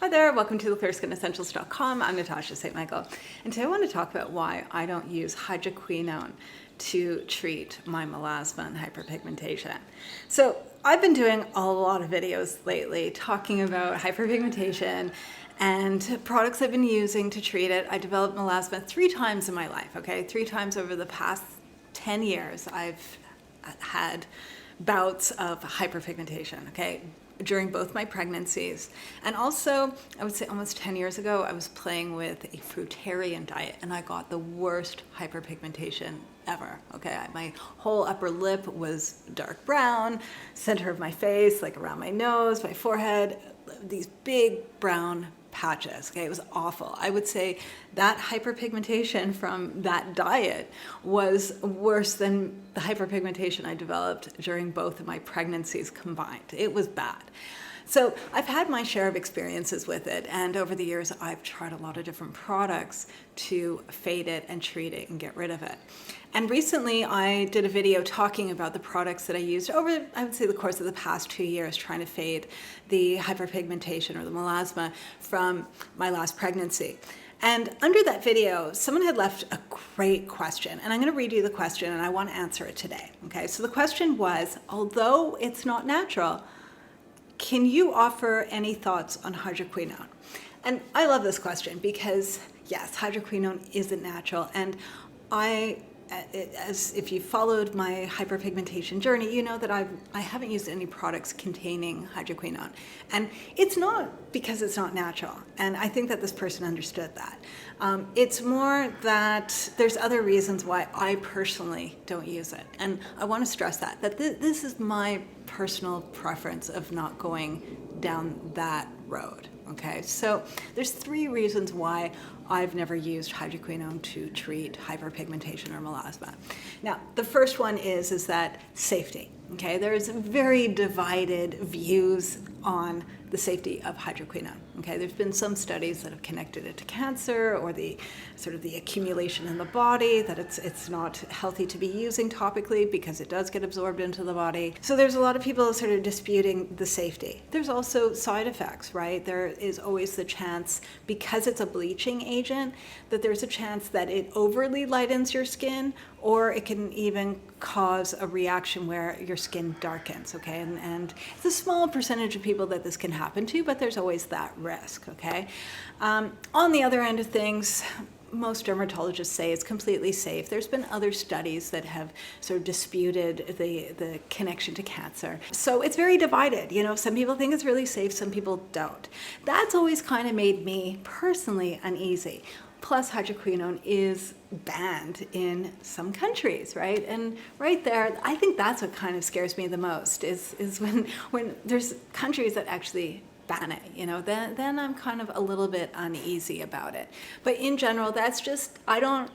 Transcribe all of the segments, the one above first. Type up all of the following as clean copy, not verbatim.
Hi there, welcome to theclearskinessentials.com. I'm Natasha St. Michael, and today I want to talk about why I don't use hydroquinone to treat my melasma and hyperpigmentation. So I've been doing a lot of videos lately talking about hyperpigmentation and products I've been using to treat it. I developed melasma 3 times in my life, okay? 3 times over the past 10 years I've had bouts of hyperpigmentation, okay? During both my pregnancies. And also, I would say almost 10 years ago, I was playing with a fruitarian diet and I got the worst hyperpigmentation ever, okay? My whole upper lip was dark brown, center of my face, like around my nose, my forehead, these big brown patches, okay? It was awful. I would say that hyperpigmentation from that diet was worse than the hyperpigmentation I developed during both of my pregnancies combined. It was bad. So I've had my share of experiences with it, and over the years I've tried a lot of different products to fade it and treat it and get rid of it. And recently I did a video talking about the products that I used over, I would say, the course of the past 2 years, trying to fade the hyperpigmentation or the melasma from my last pregnancy. And under that video, someone had left a great question, and I'm going to read you the question and I want to answer it today. Okay, so the question was, although it's not natural, can you offer any thoughts on hydroquinone? And I love this question because, yes, hydroquinone isn't natural, and as if you followed my hyperpigmentation journey, you know that I haven't used any products containing hydroquinone. And it's not because it's not natural, and I think that this person understood that. It's more that there's other reasons why I personally don't use it. And I want to stress that this is my personal preference of not going down that road. Okay, so there's 3 reasons why I've never used hydroquinone to treat hyperpigmentation or melasma. Now, the first one is that safety. Okay, there's very divided views on the safety of hydroquinone. Okay, there's been some studies that have connected it to cancer or the sort of the accumulation in the body, that it's not healthy to be using topically because it does get absorbed into the body. So there's a lot of people sort of disputing the safety. There's also side effects, right? There is always the chance, because it's a bleaching agent, that there's a chance that it overly lightens your skin, or it can even cause a reaction where your skin darkens, okay? And it's a small percentage of people that this can happen to, but there's always that risk, okay? On the other end of things, most dermatologists say it's completely safe. There's been other studies that have sort of disputed the connection to cancer. So it's very divided. You know, some people think it's really safe, some people don't. That's always kind of made me personally uneasy. Plus, hydroquinone is banned in some countries, right? And right there, I think that's what kind of scares me the most, is when there's countries that actually ban it, you know, then I'm kind of a little bit uneasy about it. But in general, that's just, I'm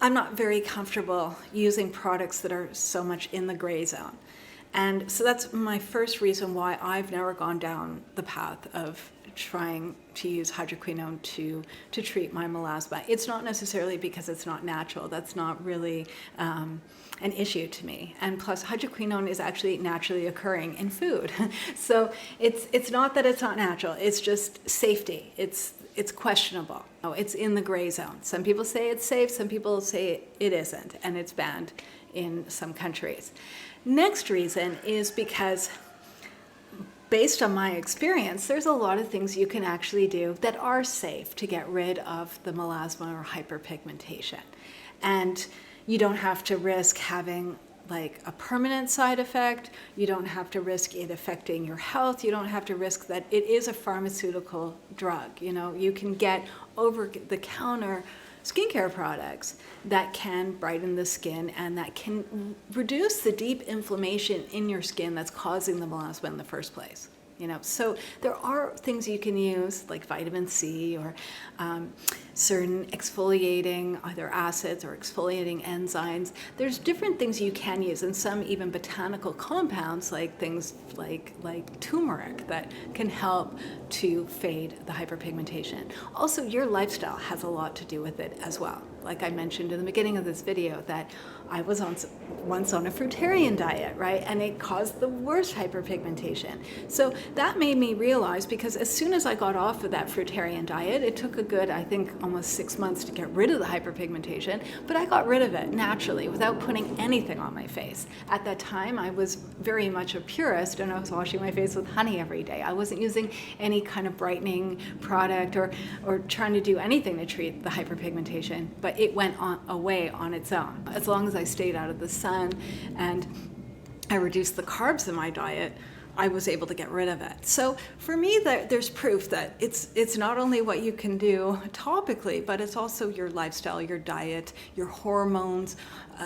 not very comfortable using products that are so much in the gray zone. And so that's my first reason why I've never gone down the path of trying to use hydroquinone to treat my melasma. It's not necessarily because it's not natural. That's not really an issue to me. And plus, hydroquinone is actually naturally occurring in food. So it's not that it's not natural. It's just safety. It's questionable. It's in the gray zone. Some people say it's safe. Some people say it isn't, and it's banned in some countries. Next reason is because, based on my experience, there's a lot of things you can actually do that are safe to get rid of the melasma or hyperpigmentation. And you don't have to risk having like a permanent side effect. You don't have to risk it affecting your health. You don't have to risk that it is a pharmaceutical drug. You know, you can get over-the-counter skincare products that can brighten the skin and that can reduce the deep inflammation in your skin that's causing the melasma in the first place. You know, so there are things you can use, like vitamin C or certain exfoliating either acids or exfoliating enzymes. There's different things you can use, and some even botanical compounds like things like turmeric that can help to fade the hyperpigmentation. Also, your lifestyle has a lot to do with it as well. Like I mentioned in the beginning of this video, that I was once on a fruitarian diet, right? And it caused the worst hyperpigmentation. So that made me realize, because as soon as I got off of that fruitarian diet, it took a good, I think, almost 6 months to get rid of the hyperpigmentation, but I got rid of it naturally without putting anything on my face. At that time, I was very much a purist, and I was washing my face with honey every day. I wasn't using any kind of brightening product or trying to do anything to treat the hyperpigmentation, but it went away on its own. As long as I stayed out of the sun and I reduced the carbs in my diet, I was able to get rid of it. So for me, there's proof that it's not only what you can do topically, but it's also your lifestyle, your diet, your hormones,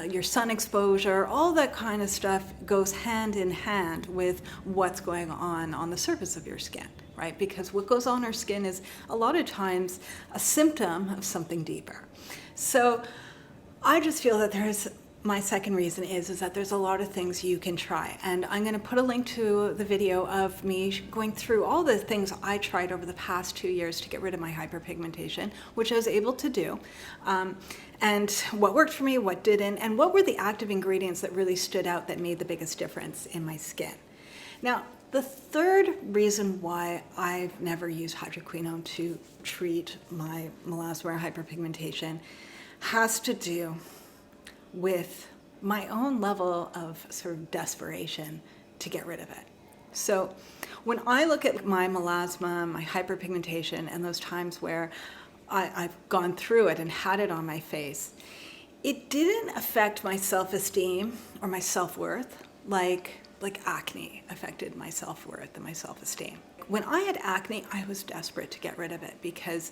your sun exposure, all that kind of stuff goes hand in hand with what's going on the surface of your skin, right? Because what goes on our skin is a lot of times a symptom of something deeper. So I just feel that my second reason is that there's a lot of things you can try. And I'm going to put a link to the video of me going through all the things I tried over the past 2 years to get rid of my hyperpigmentation, which I was able to do. And what worked for me, what didn't, and what were the active ingredients that really stood out that made the biggest difference in my skin. Now, the third reason why I've never used hydroquinone to treat my melasma or hyperpigmentation has to do with my own level of sort of desperation to get rid of it. So when I look at my melasma, my hyperpigmentation, and those times where I've gone through it and had it on my face, it didn't affect my self-esteem or my self-worth like acne affected my self-worth and my self-esteem. When I had acne, I was desperate to get rid of it because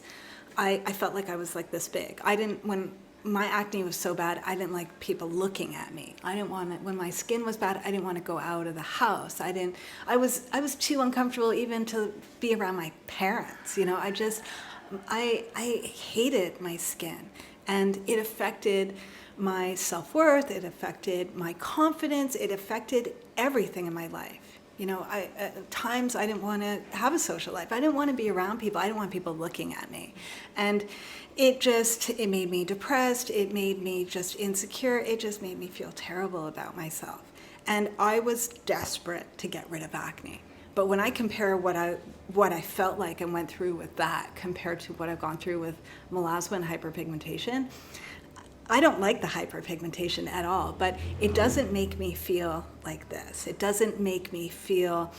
I felt like I was like this big. When my acne was so bad, I didn't like people looking at me. I didn't want to, when my skin was bad, I didn't want to go out of the house. I was too uncomfortable even to be around my parents. You know, I hated my skin, and it affected my self-worth, it affected my confidence, it affected everything in my life. You know, at times I didn't want to have a social life. I didn't want to be around people. I didn't want people looking at me. And it made me depressed. It made me just insecure. It just made me feel terrible about myself. And I was desperate to get rid of acne. But when I compare what I felt like and went through with that compared to what I've gone through with melasma and hyperpigmentation, I don't like the hyperpigmentation at all, but it doesn't make me feel like this. It doesn't make me feel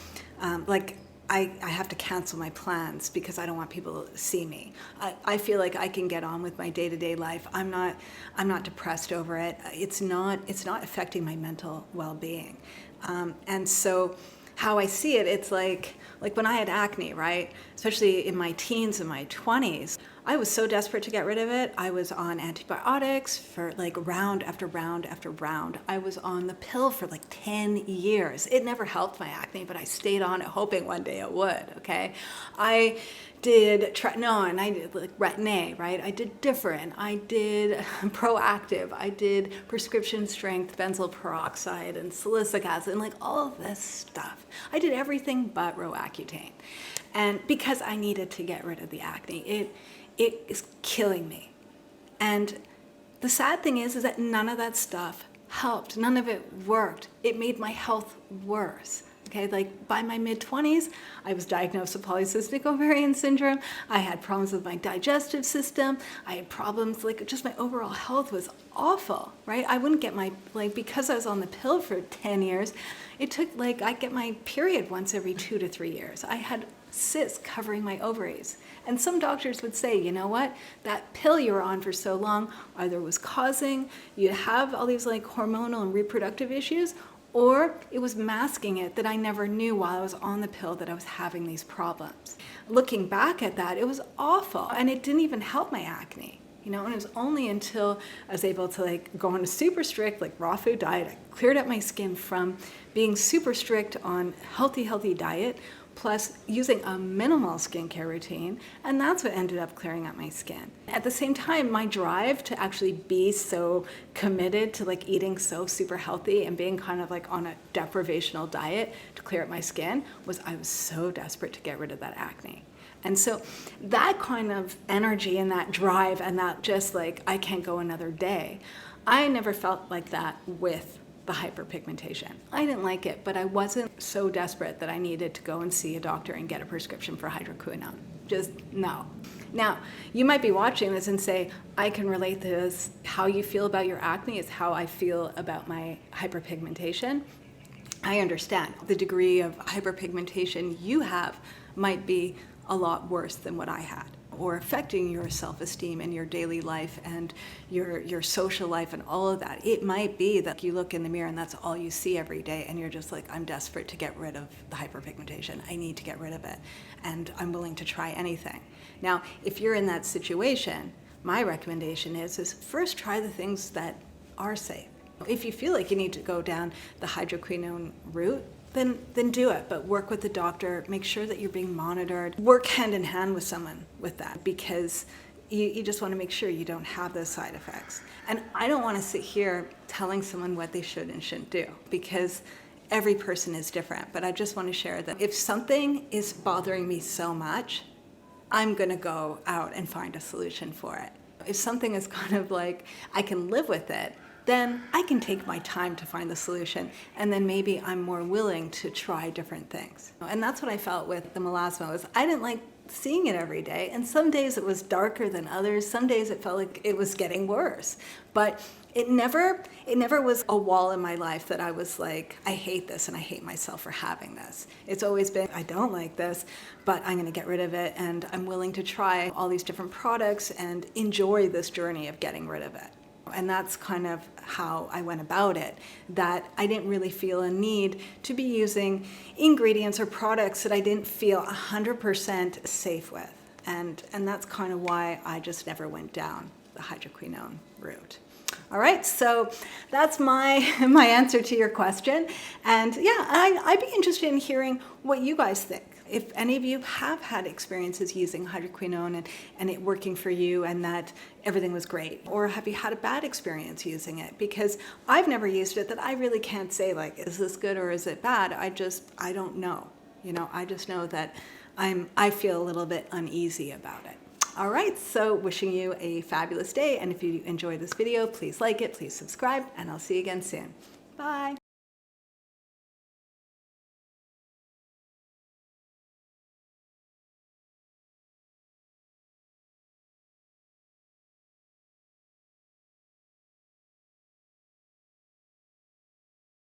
like I have to cancel my plans because I don't want people to see me. I feel like I can get on with my day-to-day life. I'm not depressed over it. It's not affecting my mental well-being. And so how I see it, it's like when I had acne, right? Especially in my teens and my 20s, I was so desperate to get rid of it. I was on antibiotics for like round after round after round. I was on the pill for like 10 years. It never helped my acne, but I stayed on it hoping one day it would, okay? I did tretinoin, I did like Retin-A, right? I did Differin, I did Proactive, I did prescription strength benzoyl peroxide and salicylic acid and like all of this stuff. I did everything but Roaccutane. And because I needed to get rid of the acne, it is killing me. And the sad thing is that none of that stuff helped. None of it worked. It made my health worse. Okay, like by my mid-20s, I was diagnosed with polycystic ovarian syndrome. I had problems with my digestive system. I had problems, like just my overall health was awful, right? I wouldn't get because I was on the pill for 10 years, it took I'd get my period once every 2 to 3 years. I had cysts covering my ovaries. And some doctors would say, you know what, that pill you were on for so long either was causing you to have all these hormonal and reproductive issues, or it was masking it that I never knew while I was on the pill that I was having these problems. Looking back at that, it was awful, and it didn't even help my acne. You know, and it was only until I was able to go on a super strict raw food diet, I cleared up my skin from being super strict on healthy diet, plus using a minimal skincare routine, and that's what ended up clearing up my skin. At the same time, my drive to actually be so committed to like eating so super healthy and being kind of like on a deprivational diet to clear up my skin was I was so desperate to get rid of that acne. And so that kind of energy and that drive and that just like, I can't go another day, I never felt like that with the hyperpigmentation. I didn't like it, but I wasn't so desperate that I needed to go and see a doctor and get a prescription for hydroquinone. Just no. Now, you might be watching this and say, I can relate to this. How you feel about your acne is how I feel about my hyperpigmentation. I understand. The degree of hyperpigmentation you have might be a lot worse than what I had, or affecting your self-esteem and your daily life and your social life and all of that. It might be that you look in the mirror and that's all you see every day and you're just like, I'm desperate to get rid of the hyperpigmentation. I need to get rid of it and I'm willing to try anything. Now, if you're in that situation, my recommendation is first try the things that are safe. If you feel like you need to go down the hydroquinone route, then do it, but work with the doctor, make sure that you're being monitored, work hand in hand with someone with that, because you just want to make sure you don't have those side effects. And I don't want to sit here telling someone what they should and shouldn't do, because every person is different, but I just want to share that if something is bothering me so much, I'm going to go out and find a solution for it. If something is kind of like, I can live with it, then I can take my time to find the solution, and then maybe I'm more willing to try different things. And that's what I felt with the melasma, was I didn't like seeing it every day, and some days it was darker than others, some days it felt like it was getting worse. But it never was a wall in my life that I was like, I hate this and I hate myself for having this. It's always been, I don't like this, but I'm gonna get rid of it, and I'm willing to try all these different products and enjoy this journey of getting rid of it. And that's kind of how I went about it, that I didn't really feel a need to be using ingredients or products that I didn't feel 100% safe with. And that's kind of why I just never went down the hydroquinone route. All right, so that's my answer to your question. And yeah, I'd be interested in hearing what you guys think. If any of you have had experiences using hydroquinone and it working for you and that everything was great, or have you had a bad experience using it? Because I've never used it, that I really can't say like, is this good or is it bad? I don't know. You know, I just know that I feel a little bit uneasy about it. All right, so wishing you a fabulous day. And if you enjoyed this video, please like it, please subscribe, and I'll see you again soon. Bye.